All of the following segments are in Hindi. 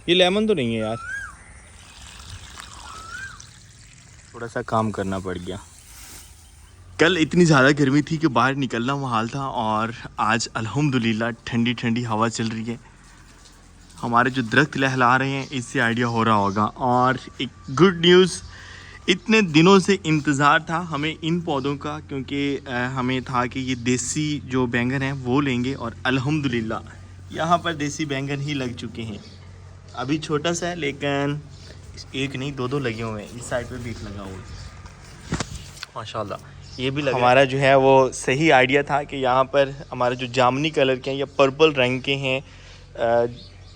ये लेमन तो नहीं है यार, थोड़ा सा काम करना पड़ गया। कल इतनी ज़्यादा गर्मी थी कि बाहर निकलना मुहाल था, और आज अल्हम्दुलिल्लाह ठंडी ठंडी हवा चल रही है। हमारे जो दरख्त लहला रहे हैं इससे आइडिया हो रहा होगा। और एक गुड न्यूज़, इतने दिनों से इंतज़ार था हमें इन पौधों का, क्योंकि हमें था कि ये देसी जो बैंगन है वो लेंगे, और अल्हम्दुलिल्लाह यहाँ पर देसी बैंगन ही लग चुके हैं। अभी छोटा सा है लेकिन एक नहीं दो लगे हुए हैं। इस साइड पे भी एक लगा हुआ है माशाल्लाह। ये भी लगा। हमारा जो है वो सही आइडिया था कि यहाँ पर हमारे जो जामनी कलर के हैं या पर्पल रंग के हैं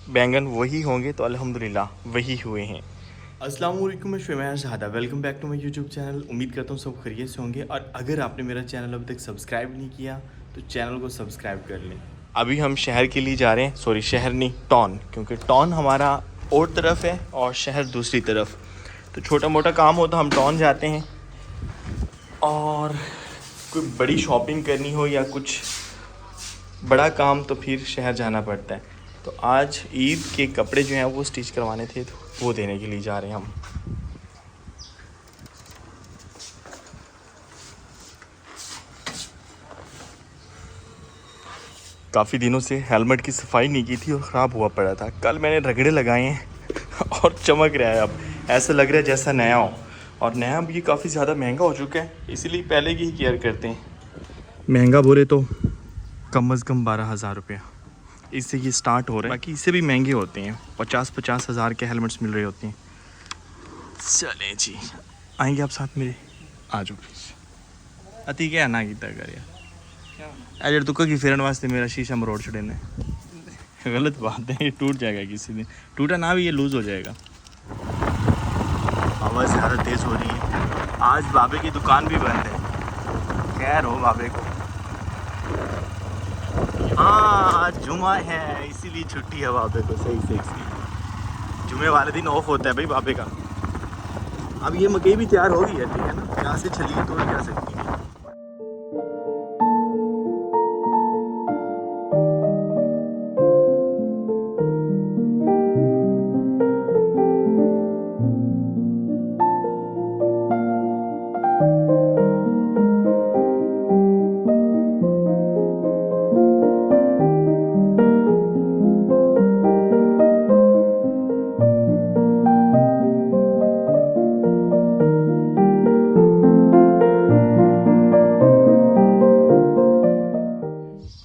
बैंगन वही होंगे, तो अल्हम्दुलिल्लाह वही हुए हैं। अस्सलाम वालेकुम, मैं Shumair Zada, welcome back to my YouTube channel. उम्मीद करता हूँ सब खैरियत से होंगे, और अगर आपने मेरा चैनल अभी तक सब्सक्राइब नहीं किया तो चैनल को सब्सक्राइब कर लें। अभी हम शहर के लिए जा रहे हैं, सॉरी शहर नहीं टाउन, क्योंकि टाउन हमारा और तरफ है और शहर दूसरी तरफ। तो छोटा मोटा काम हो तो हम टाउन जाते हैं, और कोई बड़ी शॉपिंग करनी हो या कुछ बड़ा काम तो फिर शहर जाना पड़ता है। तो आज ईद के कपड़े जो हैं वो स्टिच करवाने थे, तो वो देने के लिए जा रहे हैं हम। काफ़ी दिनों से हेलमेट की सफाई नहीं की थी और ख़राब हुआ पड़ा था। कल मैंने रगड़े लगाए हैं और चमक रहा है, अब ऐसा लग रहा है जैसा नया हो। और नया भी काफ़ी ज़्यादा महंगा हो चुका है, इसीलिए पहले की ही केयर करते हैं। महंगा बोले तो कम अज़ कम 12,000 रुपया इससे ये स्टार्ट हो रहा है। बाकी इससे भी महंगे होते हैं, 50-50 हज़ार के हेलमेट्स मिल रहे होते हैं। चलें जी, आएंगे आप साथ मेरे, आ जाओ प्लीज़। अति क्या ना कीता कर यार, अजर तुक्का की फेरन वास्ते मेरा शीशा मरोड़ छड़े ने। गलत बात है, ये टूट जाएगा किसी दिन, टूटा ना भी ये लूज़ हो जाएगा। आवाज़ ज़्यादा तेज़ हो रही है। आज बाबे की दुकान भी बंद है, खैर हो बाबे को। हाँ आज जुमा है इसीलिए छुट्टी है बाबे को, सही से इसलिए जुमे वाले दिन ऑफ होता है भाई बाबे का। अब ये मकई भी तैयार हो गई है, ठीक है ना, यहाँ से छलिए तोड़ जा सकती है।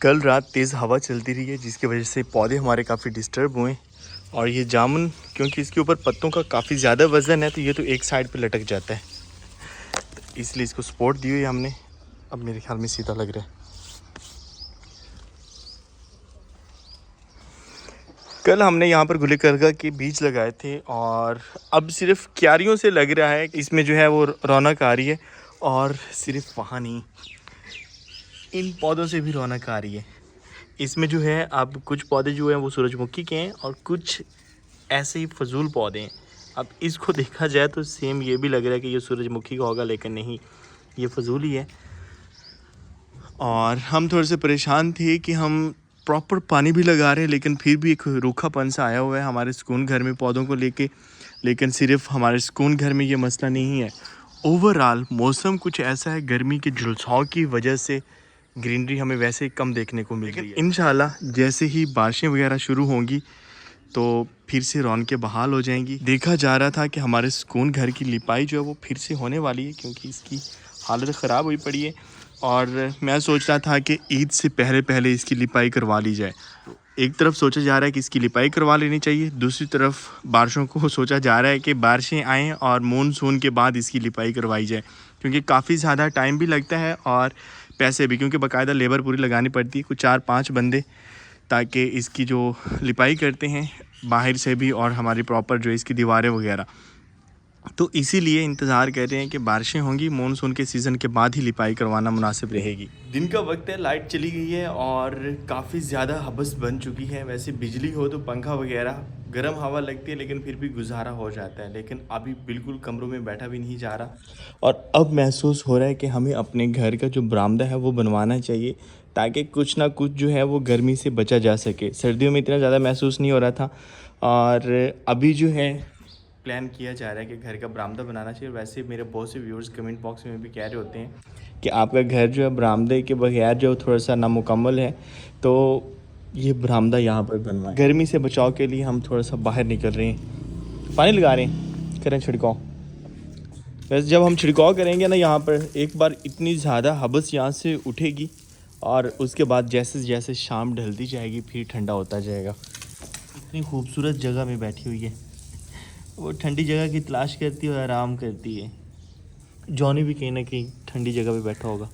कल रात तेज़ हवा चलती रही है, जिसकी वजह से पौधे हमारे काफ़ी डिस्टर्ब हुए। और ये जामुन क्योंकि इसके ऊपर पत्तों का काफ़ी ज़्यादा वज़न है, तो ये तो एक साइड पे लटक जाता है, तो इसलिए इसको सपोर्ट दी हुई हमने। अब मेरे ख्याल में सीधा लग रहा है। कल हमने यहाँ पर गुलकरगा के बीज लगाए थे, और अब सिर्फ क्यारियों से लग रहा है इसमें जो है वो रौनक आ रही है। और सिर्फ वहाँ नहीं, इन पौधों से भी रौनक आ रही है। इसमें जो है अब कुछ पौधे जो हैं वो सूरजमुखी के हैं, और कुछ ऐसे ही फजूल पौधे हैं। अब इसको देखा जाए तो सेम ये भी लग रहा है कि ये सूरजमुखी का होगा, लेकिन नहीं, ये फजूल ही है। और हम थोड़े से परेशान थे कि हम प्रॉपर पानी भी लगा रहे हैं, लेकिन फिर भी एक रूखापन सा आया हुआ है हमारे सुकून घर में पौधों को लेके। लेकिन सिर्फ हमारे सुकून घर में ये मसला नहीं है, ओवरऑल मौसम कुछ ऐसा है, गर्मी के झुलसाव की वजह से ग्रीनरी हमें वैसे ही कम देखने को मिल रही है। इंशाल्लाह जैसे ही बारिशें वगैरह शुरू होंगी तो फिर से रौनकें बहाल हो जाएंगी। देखा जा रहा था कि हमारे सुकून घर की लिपाई जो है वो फिर से होने वाली है, क्योंकि इसकी हालत ख़राब हुई पड़ी है। और मैं सोच रहा था कि ईद से पहले पहले इसकी लिपाई करवा ली जाए। एक तरफ सोचा जा रहा है कि इसकी लिपाई करवा लेनी चाहिए, दूसरी तरफ बारिशों को सोचा जा रहा है कि बारिशें आएँ और मानसून के बाद इसकी लिपाई करवाई जाए, क्योंकि काफ़ी ज़्यादा टाइम भी लगता है और पैसे भी, क्योंकि बाकायदा लेबर पूरी लगानी पड़ती है, कुछ 4-5 बंदे, ताकि इसकी जो लिपाई करते हैं बाहर से भी, और हमारी प्रॉपर जो इसकी दीवारें वगैरह। तो इसीलिए इंतज़ार कर रहे हैं कि बारिशें होंगी, मानसून के सीज़न के बाद ही लिपाई करवाना मुनासिब रहेगी। दिन का वक्त है, लाइट चली गई है और काफ़ी ज़्यादा हबस बन चुकी है। वैसे बिजली हो तो पंखा वगैरह गर्म हवा लगती है, लेकिन फिर भी गुजारा हो जाता है। लेकिन अभी बिल्कुल कमरों में बैठा भी नहीं जा रहा, और अब महसूस हो रहा है कि हमें अपने घर का जो बरामदा है वो बनवाना चाहिए, ताकि कुछ ना कुछ जो है वो गर्मी से बचा जा सके। सर्दियों में इतना ज़्यादा महसूस नहीं हो रहा था, और अभी जो है प्लान किया जा रहा है कि घर का बरामदा बनाना चाहिए। वैसे मेरे बहुत से व्यूअर्स कमेंट बॉक्स में भी कह रहे होते हैं कि आपका घर जो है बरामदे के बगैर जो थोड़ा सा नामुकम्मल है, तो ये बरामदा यहाँ पर बनवाएं। गर्मी से बचाव के लिए हम थोड़ा सा बाहर निकल रहे हैं, पानी लगा रहे हैं, करें छिड़काव। वैसे जब हम छिड़काव करेंगे ना यहाँ पर, एक बार इतनी ज़्यादा हबस यहाँ से उठेगी और उसके बाद जैसे जैसे शाम ढलती जाएगी फिर ठंडा होता जाएगा। इतनी खूबसूरत जगह में बैठी हुई है, वो ठंडी जगह की तलाश करती है और आराम करती है। जॉनी भी कहीं ना कहीं ठंडी जगह पे बैठा होगा।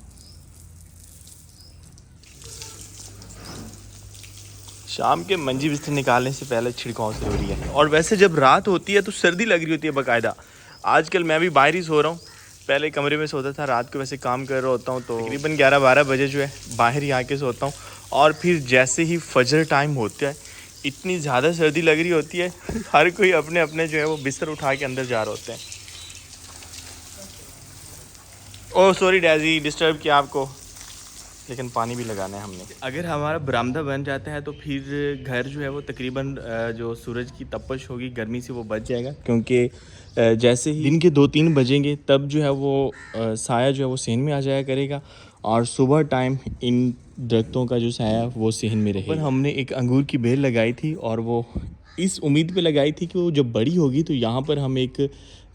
शाम के मंजी बिस्तर निकालने से पहले छिड़काव ज़रूरी है। और वैसे जब रात होती है तो सर्दी लग रही होती है बाकायदा। आजकल मैं भी बाहर ही सो रहा हूँ, पहले कमरे में सोता था, रात को वैसे काम कर रहा होता हूँ तो तकरीबन 11-12 बजे जो है बाहर ही आके सोता हूँ। और फिर जैसे ही फजर टाइम होता है इतनी ज़्यादा सर्दी लग रही होती है हर कोई अपने अपने जो है वो बिस्तर उठा के अंदर जा रहे होते हैं। ओह सॉरी डैजी, डिस्टर्ब किया आपको, लेकिन पानी भी लगाना है हमने। अगर हमारा बरामदा बन जाता है तो फिर घर जो है वो तकरीबन जो सूरज की तपश होगी गर्मी से वो बच जाएगा, क्योंकि जैसे ही दिन के 2-3 बजेंगे तब जो है वो साया जो है वो सहन में आ जाया करेगा और सुबह टाइम इन दरख्तों का जो साया वो सहन में रहेगा। पर हमने एक अंगूर की बेल लगाई थी और वो इस उम्मीद पे लगाई थी कि वो जब बड़ी होगी तो यहाँ पर हम एक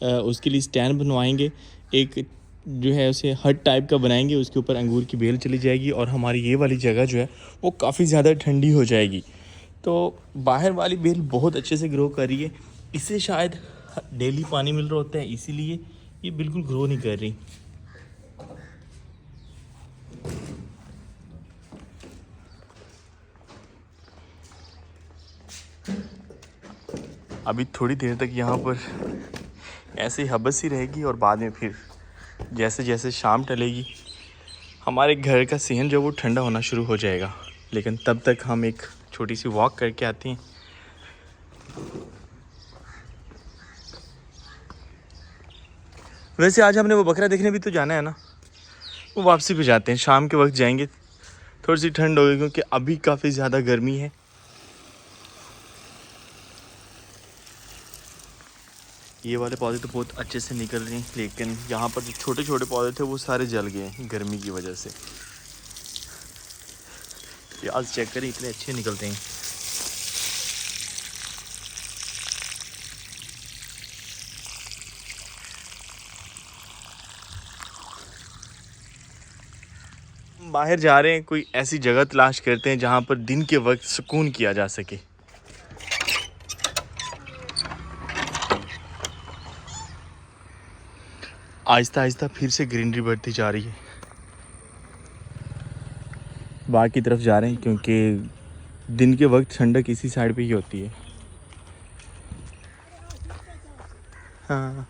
उसके लिए स्टैंड बनवाएंगे, एक जो है उसे हट टाइप का बनाएंगे, उसके ऊपर अंगूर की बेल चली जाएगी और हमारी ये वाली जगह जो है वो काफ़ी ज़्यादा ठंडी हो जाएगी। तो बाहर वाली बेल बहुत अच्छे से ग्रो कर रही है, इसे शायद डेली पानी मिल रहा होता है इसीलिए ये बिल्कुल ग्रो नहीं कर रही। अभी थोड़ी देर तक यहाँ पर ऐसे ही हबस ही रहेगी और बाद में फिर जैसे जैसे शाम टलेगी हमारे घर का सहन जो वो ठंडा होना शुरू हो जाएगा। लेकिन तब तक हम एक छोटी सी वॉक करके आते हैं। वैसे आज हमने वो बकरा देखने भी तो जाना है ना, वो वापसी पे जाते हैं, शाम के वक्त जाएंगे, थोड़ी सी ठंड होगी क्योंकि अभी काफ़ी ज़्यादा गर्मी है। ये वाले पौधे तो बहुत अच्छे से निकल रहे हैं, लेकिन यहाँ पर जो छोटे छोटे पौधे थे वो सारे जल गए हैं गर्मी की वजह से। प्याज चेक करें, इतने अच्छे निकलते हैं। बाहर जा रहे हैं, कोई ऐसी जगह तलाश करते हैं जहाँ पर दिन के वक्त सुकून किया जा सके। आहिस्ता आहिस्ता फिर से ग्रीनरी बढ़ती जा रही है। बाहर की तरफ जा रहे हैं क्योंकि दिन के वक्त ठंडक इसी साइड पे ही होती है। हाँ,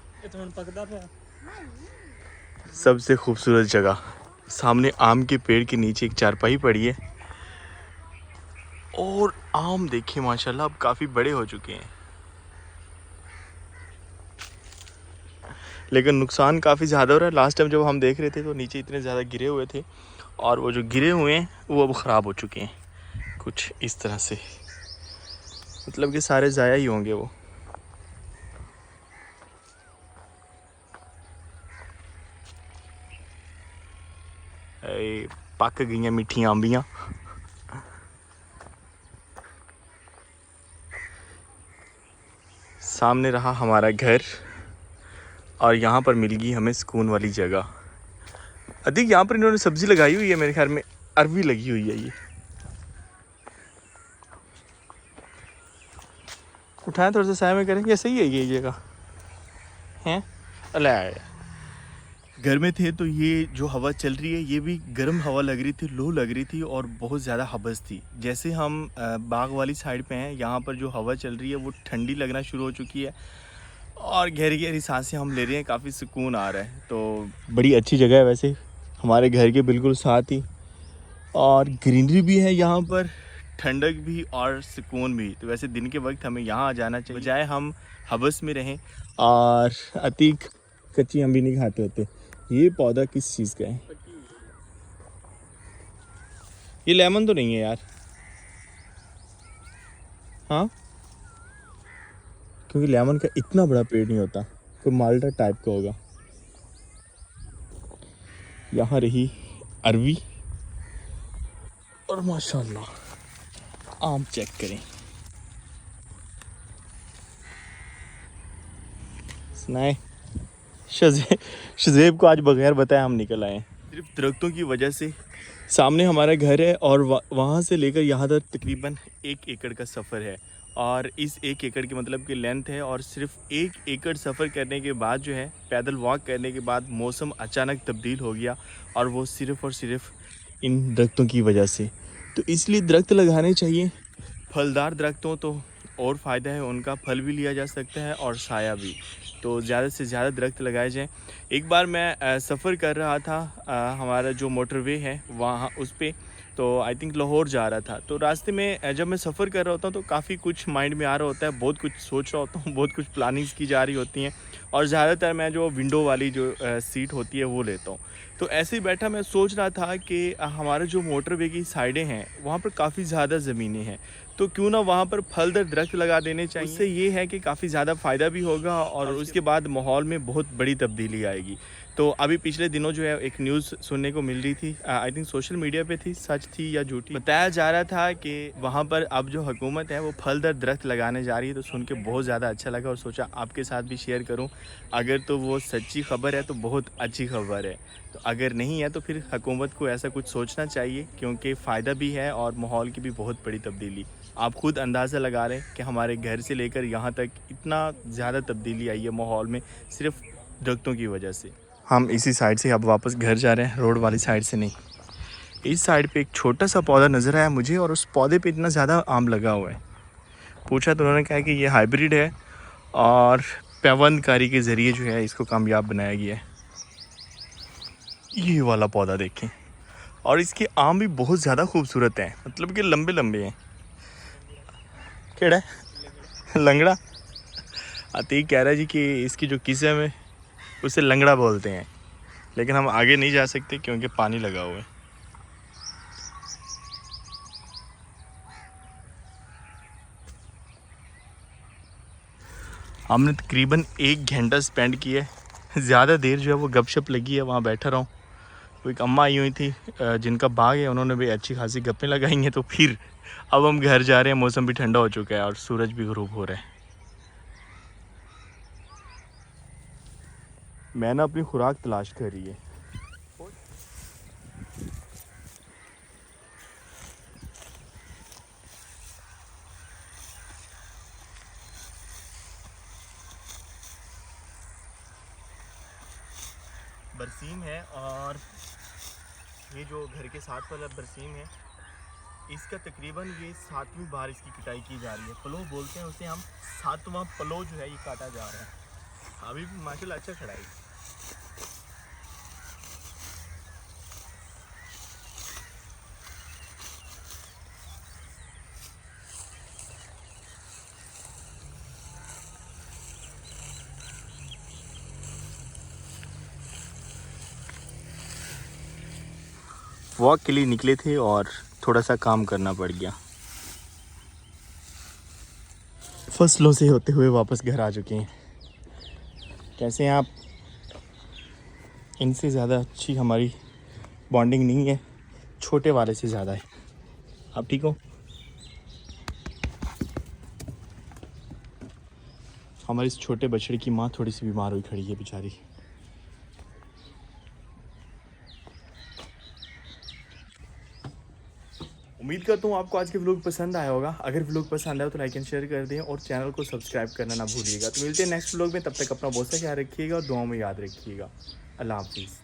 सबसे खूबसूरत जगह सामने आम के पेड़ के नीचे एक चारपाई पड़ी है और आम देखिए माशाल्लाह अब काफ़ी बड़े हो चुके हैं, लेकिन नुकसान काफ़ी ज़्यादा हो रहा है। लास्ट टाइम जब हम देख रहे थे तो नीचे इतने ज़्यादा गिरे हुए थे और वो जो गिरे हुए हैं वो अब ख़राब हो चुके हैं कुछ इस तरह से, मतलब कि सारे ज़ाया ही होंगे वो। पक गई मीठी आंबियाँ। सामने रहा हमारा घर और यहाँ पर मिल गई हमें सुकून वाली जगह। अधिक यहाँ पर इन्होंने सब्ज़ी लगाई हुई है, मेरे ख्याल में अरवी लगी हुई है। ये उठाएं थोड़ा सा साया में करेंगे, सही है ये जगह हैं। अल्लाह घर में थे तो ये जो हवा चल रही है ये भी गर्म हवा लग रही थी, लू लग रही थी और बहुत ज़्यादा हबस थी। जैसे हम बाग वाली साइड पे हैं, यहाँ पर जो हवा चल रही है वो ठंडी लगना शुरू हो चुकी है और गहरी गहरी सांसें हम ले रहे हैं, काफ़ी सुकून आ रहा है। तो बड़ी अच्छी जगह है वैसे, हमारे घर के बिल्कुल साथ ही, और ग्रीनरी भी है यहाँ पर, ठंडक भी और सुकून भी। तो वैसे दिन के वक्त हमें यहाँ आ जाना चाहिए, बजाय हम हबस में रहें। और अतीक कच्ची हम भी नहीं खाते होते। ये पौधा किस चीज़ का है? ये लेमन तो नहीं है यार। हाँ क्योंकि लेमन का इतना बड़ा पेड़ नहीं होता, कोई माल्टा टाइप का होगा। यहाँ रही अरवी, और माशाल्लाह आम चेक करें। सुनाए शज़ेब को आज बगैर बताए हम निकल आए, सिर्फ दरख्तों की वजह से। सामने हमारा घर है और वहाँ से लेकर यहाँ तक तकरीबन 1 एकड़ का सफ़र है, और इस 1 एकड़ की मतलब की लेंथ है। और सिर्फ 1 एकड़ सफ़र करने के बाद जो है, पैदल वॉक करने के बाद मौसम अचानक तब्दील हो गया, और वो सिर्फ़ और सिर्फ इन दरख्तों की वजह से। तो इसलिए दरख्त लगाने चाहिए। फलदार दरख्तों तो और फ़ायदा है, उनका फल भी लिया जा सकता है और साया भी। तो ज़्यादा से ज़्यादा दरख्त लगाए जाएँ। एक बार मैं सफ़र कर रहा था, हमारा जो मोटरवे है वहाँ उस पे, तो आई थिंक लाहौर जा रहा था। तो रास्ते में जब मैं सफ़र कर रहा होता हूँ तो काफ़ी कुछ माइंड में आ रहा होता है, बहुत कुछ सोच रहा होता हूँ, बहुत कुछ प्लानिंग्स की जा रही होती हैं, और ज़्यादातर मैं जो विंडो वाली जो सीट होती है वो लेता हूँ। तो ऐसे ही बैठा मैं सोच रहा था कि हमारे जो मोटरवे की साइडें हैं वहाँ पर काफ़ी ज़्यादा ज़मीनें हैं, तो क्यों ना वहाँ पर फलदार दरख्त लगा देने चाहिए। उससे ये है कि काफ़ी ज़्यादा फ़ायदा भी होगा, और उसके बाद माहौल में बहुत बड़ी तब्दीली आएगी। तो अभी पिछले दिनों जो है एक न्यूज़ सुनने को मिल रही थी, आई थिंक सोशल मीडिया पे थी, सच थी या झूठी, बताया जा रहा था कि वहाँ पर अब जो हुकूमत है वो फलदार दरख्त लगाने जा रही है। तो सुन के बहुत ज़्यादा अच्छा लगा, और सोचा आपके साथ भी शेयर करूँ। अगर तो वो सच्ची खबर है तो बहुत अच्छी खबर है, तो अगर नहीं है तो फिर हुकूमत को ऐसा कुछ सोचना चाहिए, क्योंकि फ़ायदा भी है और माहौल की भी बहुत बड़ी तब्दीली। आप खुद अंदाज़ा लगा रहे हैं कि हमारे घर से लेकर यहाँ तक इतना ज़्यादा तब्दीली आई है माहौल में, सिर्फ दरख्तों की वजह से। हम इसी साइड से अब वापस घर जा रहे हैं, रोड वाली साइड से नहीं। इस साइड पे एक छोटा सा पौधा नज़र आया मुझे, और उस पौधे पे इतना ज़्यादा आम लगा हुआ है। पूछा तो उन्होंने कहा कि ये हाइब्रिड है, और पैवंदकारी के ज़रिए जो है इसको कामयाब बनाया गया है। ये वाला पौधा देखें, और इसके आम भी बहुत ज़्यादा खूबसूरत हैं, मतलब कि लंबे लंबे हैं। केड़ा है लंगड़ा। अतीक कह रहा है जी कि इसकी जो किस्म है उसे लंगड़ा बोलते हैं, लेकिन हम आगे नहीं जा सकते क्योंकि पानी लगा हुआ है। हमने तकरीबन 1 घंटा स्पेंड किया है, ज़्यादा देर जो है वो गपशप लगी है, वहाँ बैठा रहा हूँ। वो एक अम्मा आई हुई थी जिनका बाग है, उन्होंने भी अच्छी खासी गप्पें लगाई हैं। तो फिर अब हम घर जा रहे हैं, मौसम भी ठंडा हो चुका है और सूरज भी ग़ुरूब हो रहा है। मैं ना अपनी खुराक तलाश कर रही है। बरसीम है, और ये जो घर के साथ वाला बरसीम है, इसका तकरीबन ये 7वीं बार इसकी कटाई की जा रही है। पलो बोलते हैं उसे हम, 7वां पलो जो है ये काटा जा रहा है। अभी भी माशाल्लाह अच्छा खड़ा है। वॉक के लिए निकले थे और थोड़ा सा काम करना पड़ गया। फसलों से होते हुए वापस घर आ चुके हैं। कैसे हैं आप? इनसे ज़्यादा अच्छी हमारी बॉन्डिंग नहीं है, छोटे वाले से ज़्यादा है। आप ठीक हो? हमारे इस छोटे बछड़े की माँ थोड़ी सी बीमार हुई खड़ी है बेचारी। उम्मीद करता हूँ आपको आज के व्लॉग पसंद आया होगा। अगर व्लॉग पसंद आया तो लाइक एंड शेयर कर दें, और चैनल को सब्सक्राइब करना ना भूलिएगा। तो मिलते हैं नेक्स्ट व्लॉग में, तब तक अपना बहुत सा ख्याल रखिएगा और दुआओं में याद रखिएगा। अल्लाह हाफिज़।